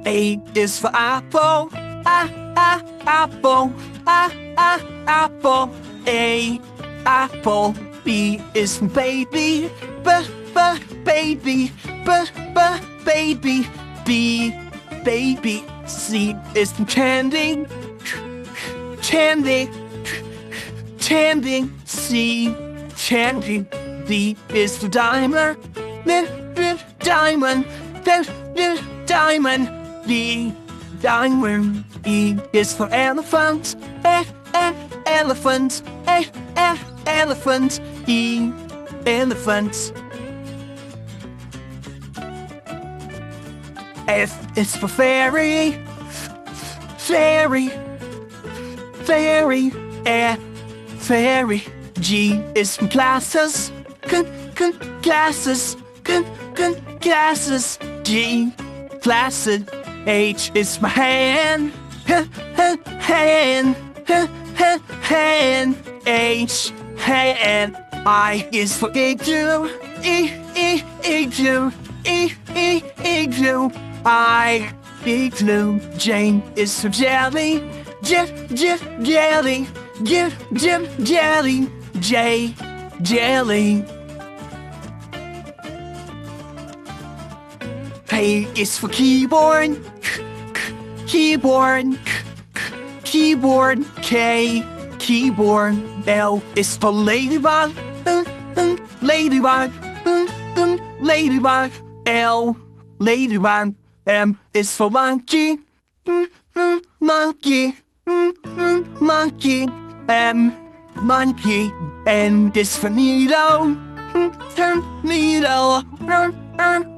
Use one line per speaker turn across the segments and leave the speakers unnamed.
A is for apple. Apple. Apple. A, apple. B is for baby. Baby. Baby. B, baby. C is for candy. Candy. C, candy. D is for diamond. Diamond. Diamond. D, diamond. E is for elephant. Elephant. Elephant. E, elephant. F is for fairy. Fairy. Fairy. F, fairy. G is for glasses. Glasses. Glasses. G, glasses. H is for hand. Hand. Hand. H, hand. I is for igloo. Igloo. Igloo. I, igloo. J is for jelly. Jelly. Jelly. J, jelly. K is for keyboard. Keyboard. Keyboard. K, keyboard. L is for ladybug. Ladybug. Ladybug. L, ladybug. M is for monkey. Monkey. Monkey. M, monkey. N is for needle. Needle.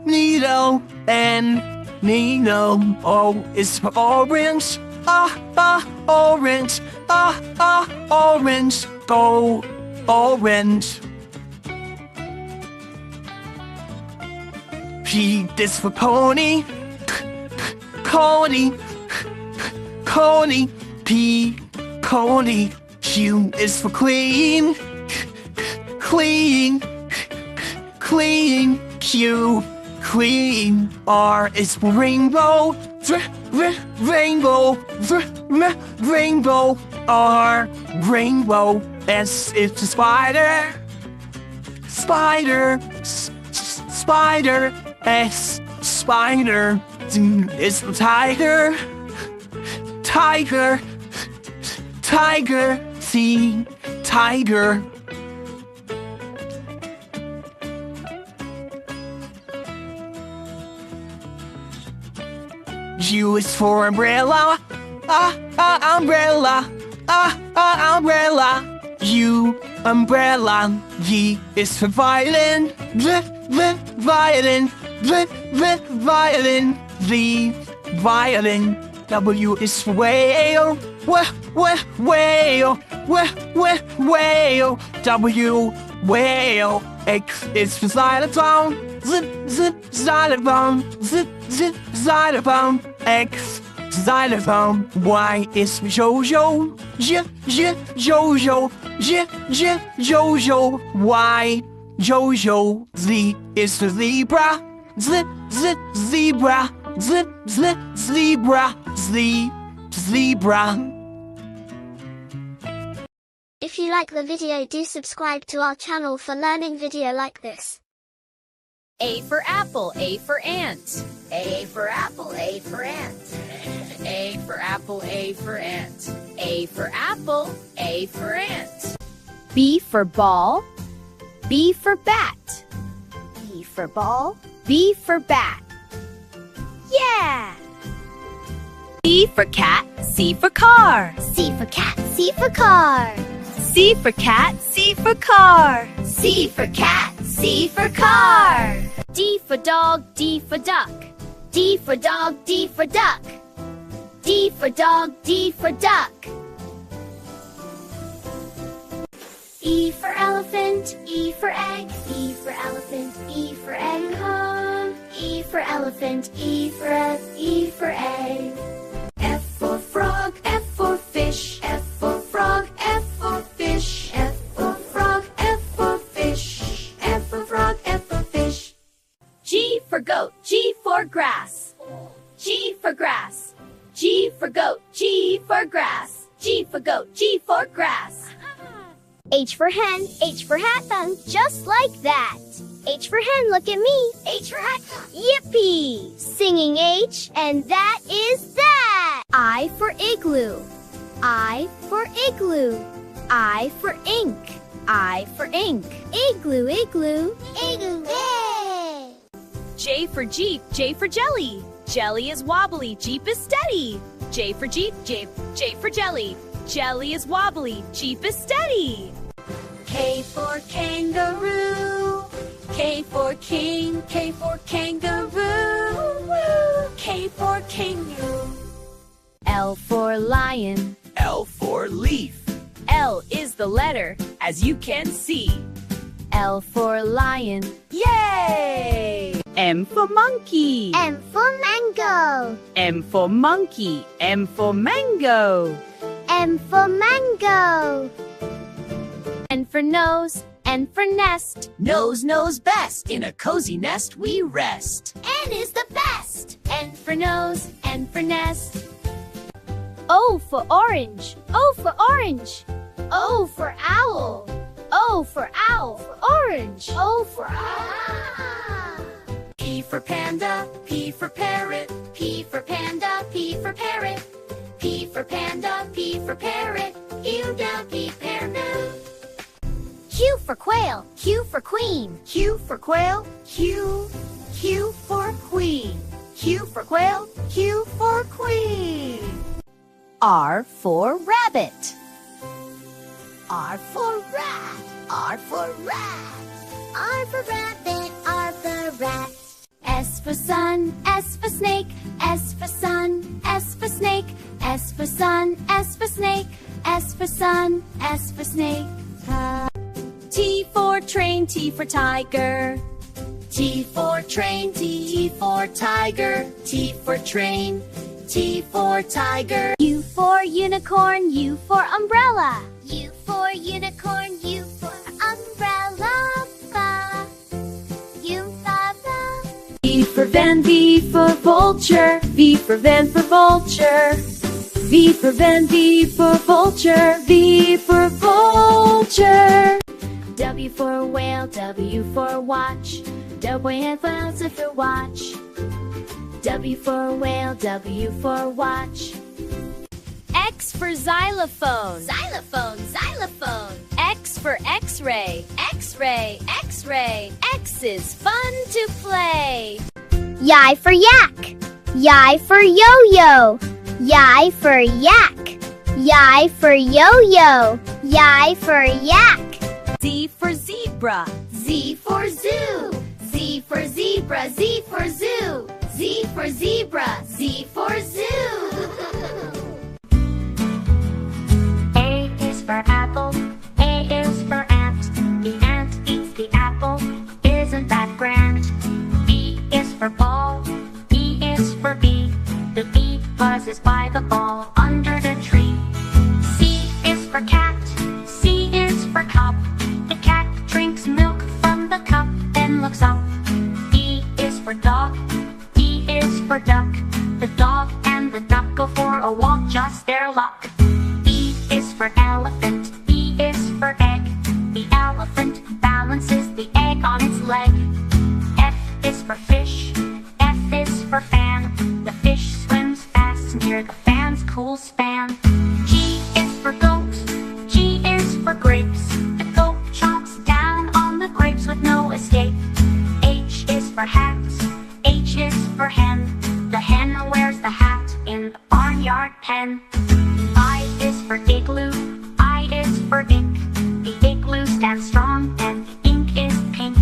Needle. N, needle. O is for orange. Orange. Orange. O, orange. P is for pony. Pony. Pony. P, pony. Q is for queen. Queen. Queen. Q, queen. R is for rainbow. Rainbow. Rainbow. R, rainbow. S is for spider. Spider. Spider. S, spider. T is for tiger. Tiger. Tiger. T, tiger. U is for umbrella. Umbrella. Umbrella. U, umbrella. V is for violin. Violin. Violin. V, violin. W is for whale. Whale. Whale. W, whale. X is for xylophone. Xylophone. Xylophone. X, xylophone. Y is for Jojo. Jojo. Jojo. Y, Jojo. Z is for zebra. Zebra. Zebra. Z, zebra.
If you like the video, do subscribe to our channel for learning video like this.
A for apple, A for ant.
A for apple, A for ant.
A for apple, A for ant. A for apple, A for ant. B for ball, B for bat.
B for ball.
B for bat. Yeah! C for cat, C for car.
C for cat, C for car.
C for cat, C for car.
C for cat, C for car.
D for dog, D for duck.
D for dog, D for duck. D for dog, D for duck. E for elephant, E for egg. E for elephant, E for egg. E for elephant, E for egg. E for egg. F for frog, F for fish. F for frog, F for fish. F for frog, F for fish. F for frog, F for fish.
G for goat, G for grass.
G for grass.
for goat, G for grass. G for goat, G for grass.
H for hen, H for hat, just like that. H for hen, look at me.
H for hat.
Yippee! Singing H, and that is that. I for igloo. I for igloo. I for ink. I for ink. Igloo, igloo. Igloo. Yay!
J for Jeep, J for jelly. Jelly is wobbly, Jeep is steady. J for Jeep, J for jelly. Jelly is wobbly, Jeep is steady. K for kangaroo. K for king, K for kangaroo. K for kangaroo. L for lion.
L for leaf.
L is the letter, as you can see. L for lion. Yay! M for monkey.
M for mango.
M for monkey. M for mango.
M for mango.
N for nose. N for nest.
Nose knows best. In a cozy nest we rest.
N is the best.
N for nose. N for nest. O for orange. O for orange. O for owl. O for owl. For orange. O for owl.
P for panda. P for parrot.
P for panda, P for parrot. P for panda, P for parrot. Ew down, P parrot.
Q for quail. Q for queen.
Q for quail. Q. Q for queen. Q for quail. Q for queen.
R for rabbit.
R for rat. R for rat. R for rabbit. R for rat.
S for sun. S for snake. S for sun. S for snake. S for sun. S for snake. S for sun. S for snake. T for train. T for tiger.
T for train. T for tiger. T for train. T for tiger.
U for unicorn. U for umbrella. U for unicorn. U for umbrella. Ba. U fa ba.
V for van. V for vulture. V for van for vulture. V for van. V for vulture. V for vulture. W for whale. W for watch. W for watch. W for whale. W for watch. X for xylophone.
Xylophone. Xylophone.
X for x-ray. X-ray. X-ray. X is fun to play.
Y for yak. Y for yo-yo. Y for yak. Y for yo-yo. Y for yak.
Z for zebra.
Z for zoo. Z for zebra. Z for zoo. Z for zebra. Z for zoo.
A is for apple. A is for ant. The ant eats the apple. Isn't that grand? B is for ball. B is for bee. The bee buzzes by the ball under the tree. C is for cat. C is for cup. The cat drinks milk from the cup, then looks up. D is for dog. E is for duck. The dog and the duck go for a walk, just their luck. E is for elephant. E is for egg. The elephant balances the egg on its leg. F is for fish. F is for fan. The fish swims fast near the fan's cool span. G is for goat. G is for grapes. The goat chomps down on the grapes with no escape. H is for hat. H is for hen. The hen wears the hat in the barnyard pen. I is for igloo. I is for ink. The igloo stands strong and the ink is pink.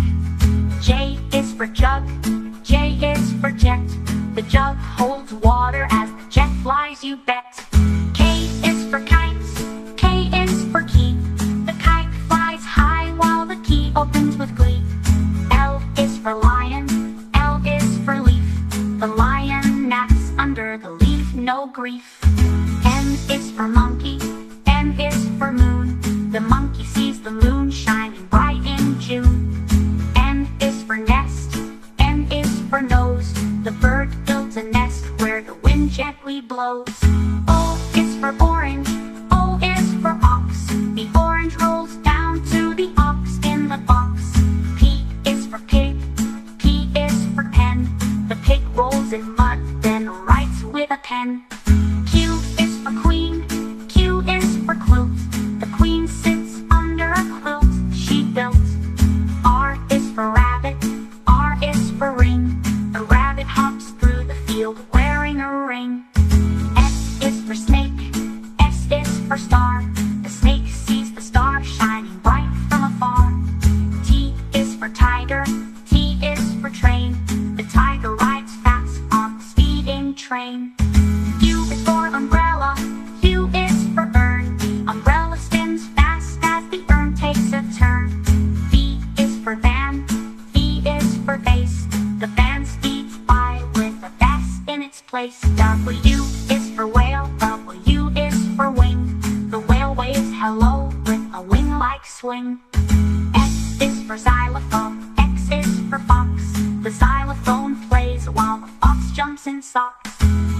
J is for jug. J is for jet. The jug holds water as the jet flies, you bet. K is for kites. K is for key. The kite flies high while the key opens with glee. L is for lion. L is for leaf. The lion naps under the leaf, no grief. M is for monkey. M is for moon. The monkey sees the moon shining bright swing. X is for xylophone, X is for fox. The xylophone plays while the fox jumps in socks.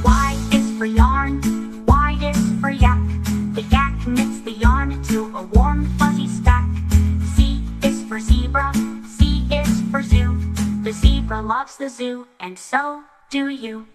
Y is for yarn, Y is for yak. The yak knits the yarn to a warm fuzzy stack. Z is for zebra, Z is for zoo. The zebra loves the zoo, and so do you.